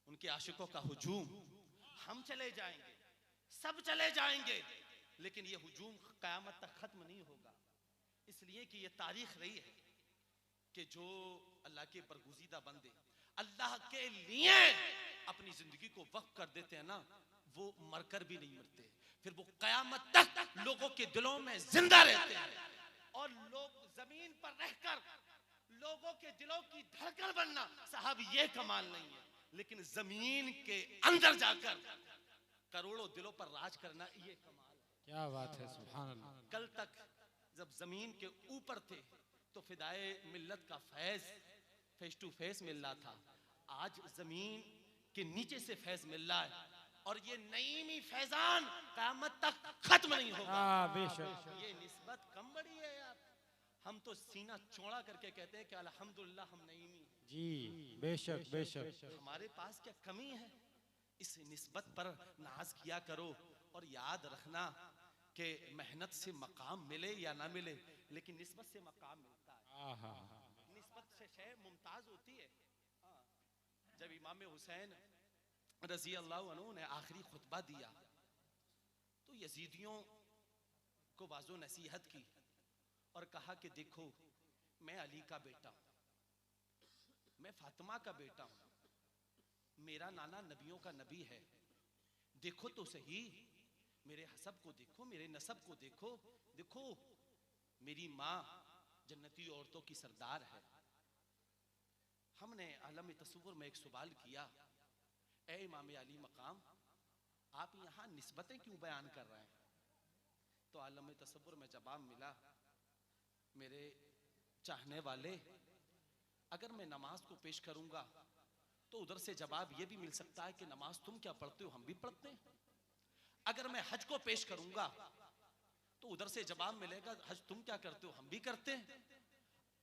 उनके आशिकों का हुजूम। हम चले जाएंगे, सब चले जाएंगे, लेकिन ये हुजूम कयामत तक खत्म नहीं होगा। इसलिए कि ये तारीख रही है कि जो अल्लाह के बरगुज़ीदा बंदे अल्लाह के लिए अपनी जिंदगी को वक्फ कर देते हैं ना, वो मरकर भी नहीं मरते, फिर वो कयामत तक लोगों के दिलों में जिंदा रहते हैं। और लोग जमीन पर रहकर लोगों के दिलों की धड़कन बनना साहब ये कमाल नहीं है, लेकिन जमीन के अंदर जाकर करोड़ों दिलों पर राज करना ये कमाल है। क्या बात है, सुभान अल्लाह। कल तक जब जमीन के ऊपर थे तो फिदाए मिल्लत का फैज फेस टू फेस मिल रहा था, आज जमीन के नीचे से फैज मिल रहा है और ये नईमी फैजान क़यामत तक खत्म नहीं होगा। बेशक। ये निस्बत कम बड़ी है यार, हम तो सीना चौड़ा करके कहते हैं कि अल्हम्दुलिल्लाह हम नईमी जी, बेशक बेशक। हमारे पास क्या कमी है। इस निस्बत पर नाज किया करो और याद रखना कि मेहनत से मकाम मिले या ना मिले, लेकिन निस्बत से मकाम मिलता है, निस्बत से शय मुमताज होती है। जब इमाम हुसैन रजी अल्लाह अन्हु ने आखिरी खुतबा दिया तो यजीदियों को वाजो नसीहत की और कहा कि देखो मैं अली का बेटा हूं, मैं फातिमा का बेटा हूं, मेरा नाना नबियों का नबी है, देखो तो सही मेरे हसब को देखो, मेरे नसब को देखो, देखो मेरी माँ जन्नती औरतों की सरदार है। हमने आलम तसव्वुर में एक सवाल किया, ए इमाम अली मकाम, आप यहाँ निस्बतें क्यों बयान कर रहे हैं? तो आलम तसव्वुर में जवाब मिला, मेरे चाहने वाले, अगर मैं नमाज को पेश करूंगा तो उधर से जवाब ये भी मिल सकता है कि नमाज तुम क्या पढ़ते हो, हम भी पढ़ते हैं। अगर मैं हज को पेश करूंगा तो उधर से जवाब मिलेगा, हज तुम क्या करते हो, हम भी करते हैं।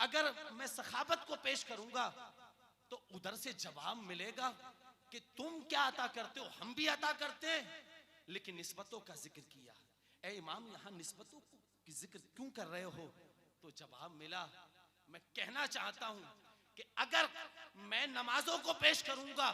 अगर मैं सखावत को पेश करूंगा तो उधर से जवाब मिलेगा कि तुम क्या अता करते हो, हम भी अता करते हैं। लेकिन निस्बतों का जिक्र किया, ए इमाम यहाँ निस्बतों की जिक्र क्यों कर रहे हो? तो जवाब मिला, मैं कहना चाहता हूं कि अगर मैं नमाजों को पेश करूंगा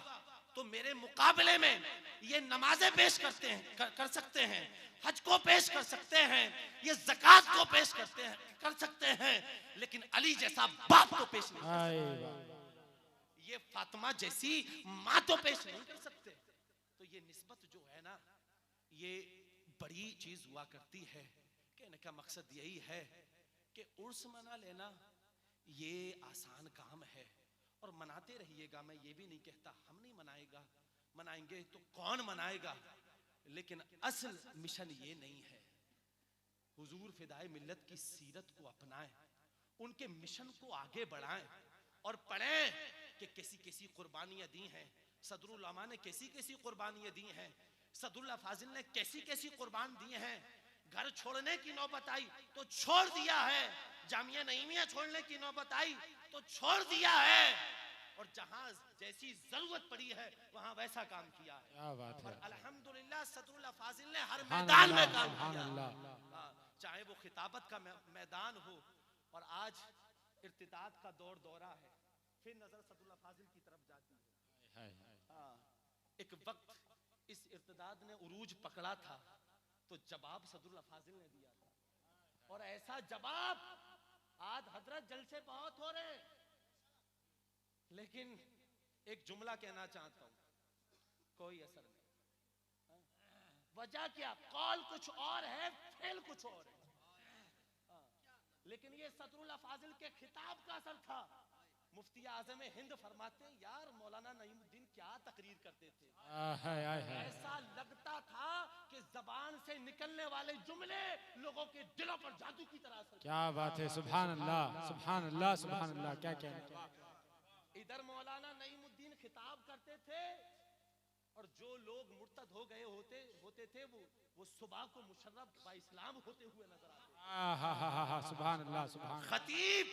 तो मेरे मुकाबले में ये नमाजें पेश करते हैं, कर सकते हैं, हज को पेश कर सकते हैं, ये ज़कात को पेश करते हैं, कर सकते हैं, लेकिन अली जैसा बाप को पेश नहीं कर सकते, ये फातिमा जैसी माँ तो पेश नहीं कर सकते। तो ये निस्बत जो है ना, ये बड़ी चीज हुआ करती है। कहने का मकसद यही है कि उर्स मना लेना ये आसान काम है और मनाते रहिएगा। मैं ये भी नहीं कहता हम नहीं मनाएगा, मनाएंगे तो कौन मनाएगा, लेकिन असल मिशन ये नहीं है। हुजूर फिदाए मिल्लत की सीरत को अपनाएं, उनके मिशन को आगे बढ़ाएं और पढ़ें कि कैसी कैसी कुर्बानियां दी हैं, सदरुल उलमा ने कैसी कैसी कुर्बानियां दी हैं, सदरुल्लाह फाजिल ने कैसी कैसी कुर्बान दी हैं। घर छोड़ने की नौबत आई तो छोड़ दिया है, जामिया नईमिया छोड़ने की नौबत आई तो छोड़ दिया है, और जहां जैसी जरूरत पड़ी है वहां वैसा काम किया है। क्या बात है। और अल्हम्दुलिल्लाह सदरुल्लाह फाजिल ने हर मैदान में काम किया, चाहे वो खिताबत का मैदान हो, और आज इर्तिदाद का दौरा है, फिर नजर सदरुल्लाह फाजिल की तरफ जाती है। एक वक्त इस इर्तिदाद ने उरूज पकड़ा था तो जवाब सदरुल्लाह फाजिल ने दिया था, और ऐसा जवाब आज हजरत जलसे बहुत हो रहे हैं, लेकिन एक जुमला कहना चाहता हूं, कोई असर नहीं। वजह क्या, कौल कुछ और है, फेल कुछ और है। लेकिन ये सदरुल्लाह फाजिल के खिताब का असर था। मुफ्ती आज़म हिंद फरमाते हैं, यार मौलाना नईमुद्दीन क्या तकरीर करते थे, ऐसा लगता था कि जबान से निकलने वाले जुमले लोगों के दिलों पर जादू की तरह असर। क्या बात है, सुभान अल्लाह सुभान अल्लाह सुभान अल्लाह। क्या कहना, इधर मौलाना नईमुद्दीन खिताब करते थे और जो लोग मुर्तद हो गए होते थे वो सुबह को मुशर्रफ बा इस्लाम होते हुए नजर आते। सुभान अल्लाह सुभान। खतीब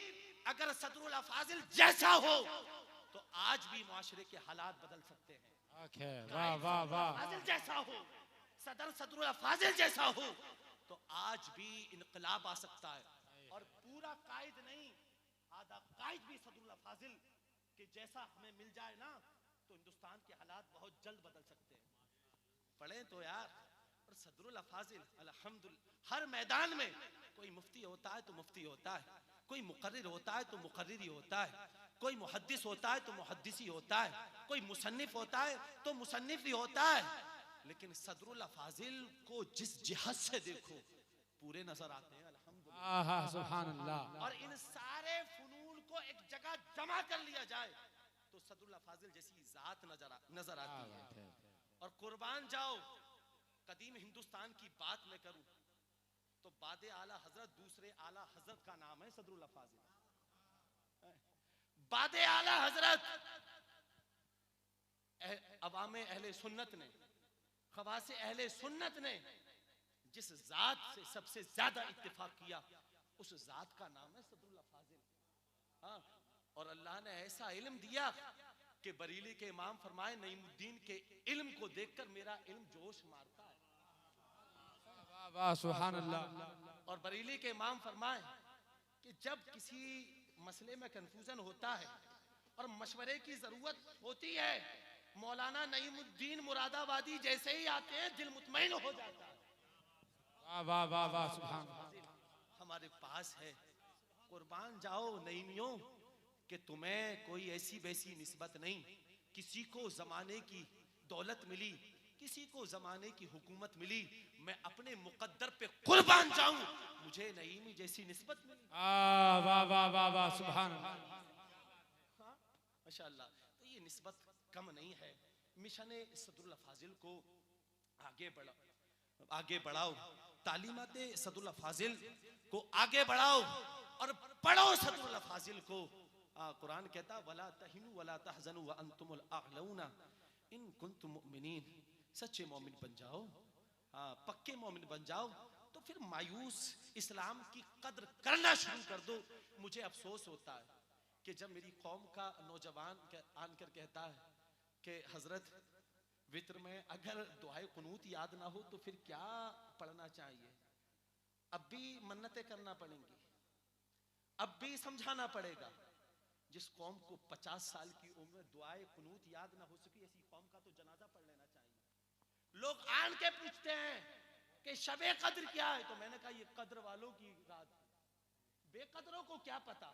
अगर सदरुल्लाह फाजिल जैसा हो तो आज भी मुआशरे के हालात बदल सकते हैं। वाह वाह वाह। फाजिल जैसा हो, सदरुल्लाह फाजिल जैसा हो तो आज भी इनकलाब आ सकता है, और पूरा कायद नहीं, आधा कायद भी सदरुल्लाह फाजिल के जैसा हमें मिल जाए ना तो हिंदुस्तान के हालात बहुत जल्द बदल सकते हैं। पढ़े तो यार। और सदरुल्लाह फाजिल अल्हम्दुलिल्लाह हर मैदान में, कोई मुफ्ती होता है तो मुफ्ती होता है, कोई मुकर्रिर होता है तो मुकर्रिर ही होता है, कोई मुहद्दिस होता है तो मुहद्दिस ही होता है, कोई मुसन्निफ होता है तो मुसन्निफ ही होता है, लेकिन सदरुल्लाह फाजिल को जिस जिहत से देखो पूरे नजर आते हैं अल्हम्दुलिल्लाह सुभान अल्लाह। और इन सारे फुनून को एक जगह जमा कर लिया जाए तो सदरुल्लाह फाजिल जैसी जात नजर आती है। और कुर्बान जाओ, कदीम हिंदुस्तान की बात मैं करूं तो बाद आला हजरत दूसरे आला हजरत का नाम है सदरुल फाजिल। बाद आला हजरत अवामे अहले सुन्नत ने, खवासे अहले सुन्नत ने जिस जात से सबसे ज्यादा इत्तेफाक किया उस जात का नाम है सदरुल फाजिल। हाँ, और अल्लाह ने ऐसा इल्म दिया कि बरेली के इमाम फरमाए नईमुद्दीन के इल्म को देखकर मेरा इल्म जोश मारता है। वाह सुभान अल्लाह। और बरेली के इमाम फरमाए कि जब किसी मसले में कंफ्यूजन होता है और मशवरे की जरूरत होती है, मौलाना नईमुद्दीन मुरादाबादी जैसे ही आते हैं दिल मुतमईन हो जाता है। वाह वाह वाह वाह सुभान। हमारे पास है, कुर्बान जाओ नईमियों कि तुम्हें कोई ऐसी वैसी निस्बत नहीं। किसी को जमाने की दौलत मिली, किसी को जमाने की हुकूमत मिली, मैं अपने मुकद्दर पे कुर्बान जाऊं, मुझे नईमी जैसी निस्बत मिली। वाह वाह वाह वाह सुभान अल्लाह। माशाअल्लाह। तो ये निस्बत कम नहीं है। मिशन सदरुल फाजिल को आगे बढ़ाओ, तालीमात सदरुल फाजिल को आगे बढ़ाओ और पढ़ो सदरुल फाजिल को। कुरान कहता वला तहिनु वला तहजनु व अंतुमुल अअलौना इन कुंतुम मुमिनीन। सच्चे मोमिन बन जाओ, पक्के मोमिन बन जाओ, तो फिर मायूस इस्लाम की कद्र करना शुरू कर दो। मुझे अफसोस होता है कि जब मेरी कौम का नौजवान आनकर कहता है कि हजरत वित्र में अगर दुआए कुनूत याद ना हो तो फिर क्या पढ़ना चाहिए। अब भी मन्नतें करना पड़ेंगी, अब भी समझाना पड़ेगा। जिस कौम को 50 साल की उम्र में दुआए कुनूत याद ना हो सकी, ऐसी कौम का तो जनाजा पढ़ लेना चाहिए। लोग आन के पूछते हैं कि शबे कद्र क्या है, तो मैंने कहा ये कद्र वालों की रात है, बेकद्रों को क्या पता।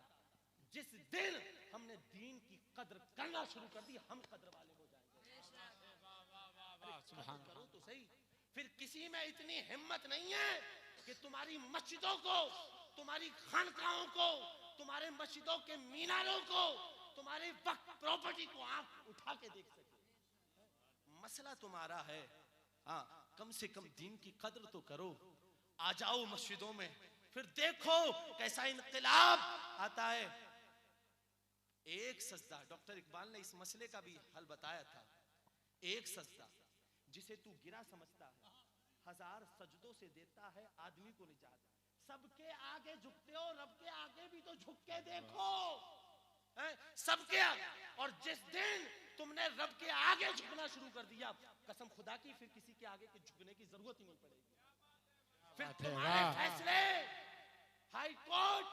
जिस दिन हमने दीन की कद्र करना शुरू कर दी, हम कद्र वाले हो जाएंगे। करो तो सही। फिर किसी में इतनी हिम्मत नहीं है कि तुम्हारी मस्जिदों को, तुम्हारी खानकाहों को, तुम्हारे मस्जिदों के मीनारों को, तुम्हारे वक्त प्रॉपर्टी को आंख उठा के देख सके। मसला तुम्हारा है, हाँ, कम से कम दीन की कद्र तो करो। आ जाओ मस्जिदों में, फिर देखो कैसा इनकलाब आता है। एक सजदा, डॉक्टर इकबाल ने इस मसले का भी हल बताया था। एक सजदा जिसे तू गिरा समझता है, 1000 सजदों से देता है आदमी को निजात। सबके आगे झुकते हो, रब के आगे भी तो झुक के देखो, सबके आगे। और जिस दिन तुमने रब के आगे झुकना शुरू कर दिया, कसम खुदा की फिर किसी के आगे के झुकने की जरूरत ही नहीं पड़ेगी। फिर तुम्हारे फैसले हाई कोर्ट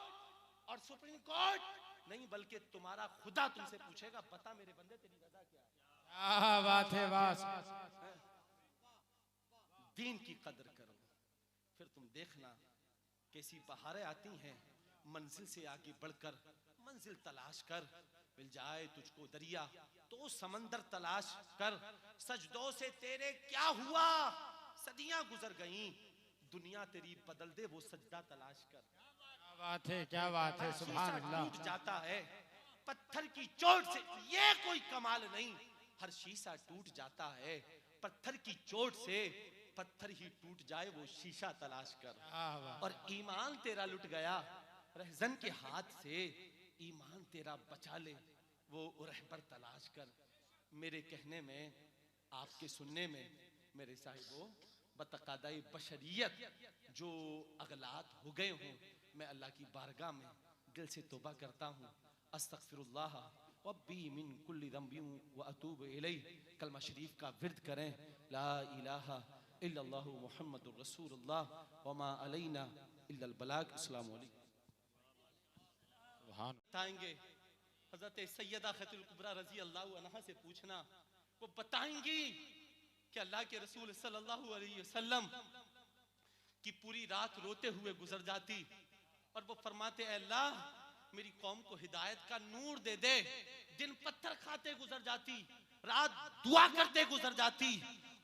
और सुप्रीम कोर्ट नहीं, बल्कि तुम्हारा खुदा तुमसे पूछेगा, बता मेरे बंदे तेरी रजा क्या है। बात है बात। दीन की कदर करो, फिर तुम देखना कैसी बहारें आती हैं। मंजिल से आगे बढ़कर मंजिल तलाश कर, मिल जाए तुझको दरिया तो समंदर तलाश कर। सजदों से तेरे क्या हुआ, सदियां गुजर गईं, दुनिया तेरी बदल दे वो सजदा तलाश कर। क्या बात है, क्या बात है, सुभान अल्लाह। टूट जाता है पत्थर की चोट से, ये कोई कमाल नहीं। हर शीशा टूट जाता है पत्थर की चोट से, पत्थर ही टूट जाए वो शीशा तलाश कर। और ईमान तेरा लुट गया रहजन के हाथ से, ईमान तेरा बचा ले वो रहबर तलाश कर। मेरे कहने में, आपके सुनने में मेरे साहिबों, बतकादाई बशरियत जो अगलात हो गए हों, मैं अल्लाह की बारगाह में दिल से तौबा करता हूँ। अस्तगफिरुल्लाह वब्बी मिन कुल्ली ज़ंबिन व अतूबु इलैह। कलमा शरीफ का विर्द करें, ला इलाहा इल्लल्लाहु मुहम्मदुर रसूलुल्लाह व मा अलैना इल्लल बलाग। अस्सलामु अलैकुम। बताएंगे हजरत सैयदा खतील कुबरा रजी अल्लाह अन्हा से पूछना, वो बताएंगी कि अल्लाह के रसूल सल्लल्लाहु अलैहि वसल्लम की पूरी रात रोते हुए गुजर जाती और वो फरमाते, अल्लाह मेरी कौम को हिदायत का नूर दे दे। दिन पत्थर खाते गुजर जाती, रात दुआ करते गुजर जाती,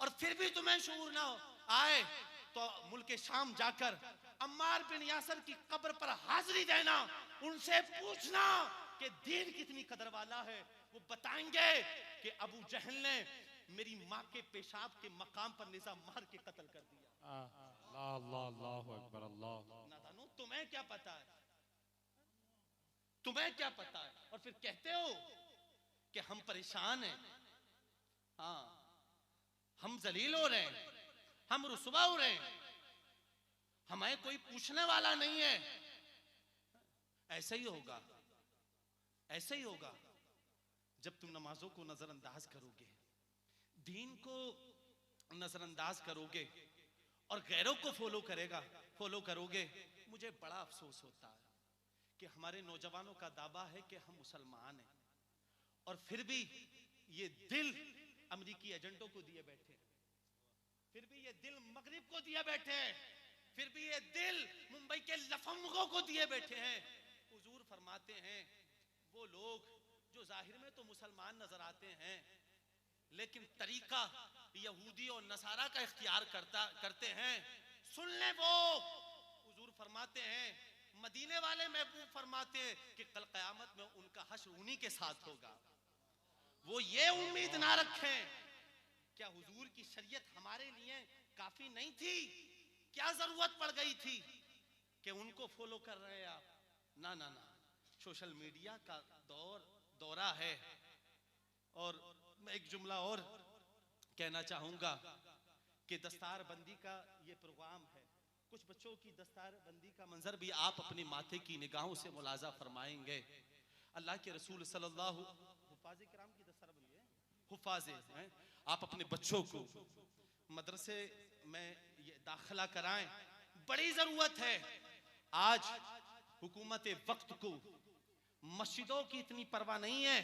और फिर भी तुम्हें शऊर ना आए तो मुल्क शाम जाकर अम्मार बिन यासर की कब्र पर हाजिरी देना, उनसे पूछना कि दीन कितनी कदर वाला है। वो बताएंगे कि अबू जहल ने मेरी माँ के पेशाब के मकाम पर निज़ा मार के कत्ल कर दिया। अल्लाह अल्लाहु अकबर अल्लाह। नादानो, तुम्हें क्या पता है, तुम्हें क्या पता है? और फिर कहते हो कि हम परेशान हैं। हाँ, हम जलील हो रहे हैं, हम रुसवा हो रहे हैं, हमें कोई पूछने वाला नहीं है। ऐसा ही होगा, ऐसा ही होगा जब तुम नमाजों को नजरअंदाज करोगे, दीन को नजरअंदाज करोगे और गैरों को फॉलो करोगे। मुझे बड़ा अफसोस होता है कि हमारे नौजवानों का दावा है कि हम मुसलमान हैं और फिर भी ये दिल अमेरिकी एजेंटों को दिए बैठे हैं, फिर भी ये दिल मगरिब को दिए बैठे हैं, फिर भी ये दिल मुंबई के लफंगों को दिए बैठे हैं। हुजूर फरमाते हैं वो लोग जो जाहिर में तो मुसलमान नजर आते हैं लेकिन तरीका यहूदी और नसारा का इख्तियार करते हैं, सुन ले वो। हुजूर फरमाते हैं, मदीने वाले महबूब फरमाते हैं कि कल क़यामत में उनका हश्र उन्हीं के साथ होगा। वो ये उम्मीद ना रखें, क्या हुजूर की शरीयत हमारे लिए काफी नहीं थी? क्या जरूरत पड़ गई थी कि उनको फॉलो कर रहे हैं आप? ना ना ना, सोशल मीडिया का दौरा है। और मैं एक जुमला और कहना चाहूंगा कि दस्तार बंदी का ये प्रोग्राम है, कुछ बच्चों की दस्तार बंदी का मंजर भी आप अपनी माथे की निगाहों से मुलाजा फरमाएंगे। अल्लाह के रसूल सल्लल्लाहु हुफाज़े किराम की दस्तार बंदी है, हुफाज़े हैं, आप अपने बच्चों को मदरसे में ये दाखिला कराएं, बड़ी जरूरत है। आज हुकूमत वक्त को मस्जिदों की इतनी परवाह नहीं है।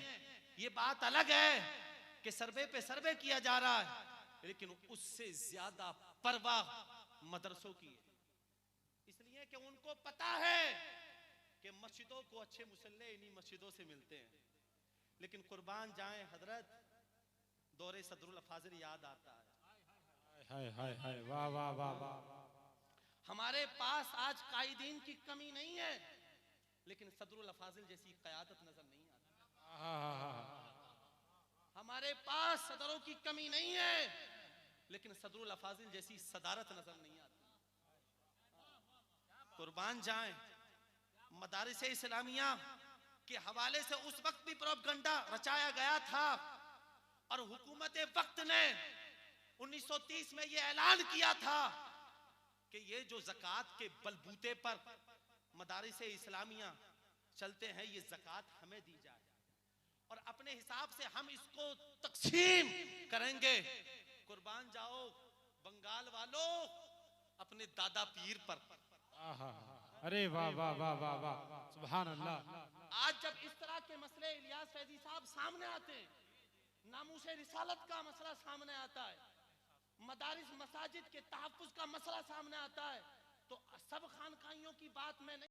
ये बात अलग है कि सर्वे पे सर्वे किया जा रहा है, लेकिन उससे ज्यादा परवाह मदरसों की है, इसलिए कि उनको पता है कि मस्जिदों को अच्छे मुसल्ले इन्हीं मस्जिदों से मिलते हैं। लेकिन कुर्बान जाए हजरत, दौरे सदरुल फाजिल याद आता है। हाय हाय हाय, वाह वाह वाह वाह। हमारे पास आज कायदीन की कमी नहीं है, लेकिन सदरुल फाजिल जैसी क़यादत नजर नहीं आती। हमारे पास सदरों की कमी नहीं है, लेकिन सदरुल फाजिल जैसी सदारत नजर नहीं आती। कुर्बान जाए, मदारिस इस्लामिया के हवाले से उस वक्त भी प्रोपगंडा रचाया गया था और हुकूमत वक्त ने 1930 में यह ऐलान किया था कि ये जो ज़कात के बलबूते पर मदारिस इस्लामिया चलते हैं, ये ज़कात हमें दी जाए और अपने हिसाब से हम इसको तकसीम करेंगे। कुर्बान जाओ बंगाल वालों, अपने दादा पीर पर। अरे वाह वाह वाह वाह वाह, सुभान अल्लाह। आज जब इस तरह के मसले इलियास फैजी साहब सामने आते हैं, नामूस रिसालत का मसला सामने आता है, मदारिस मसाजिद के तहफ्फुज़ का मसला सामने आता है, तो सब खानकाइयों की बात में नहीं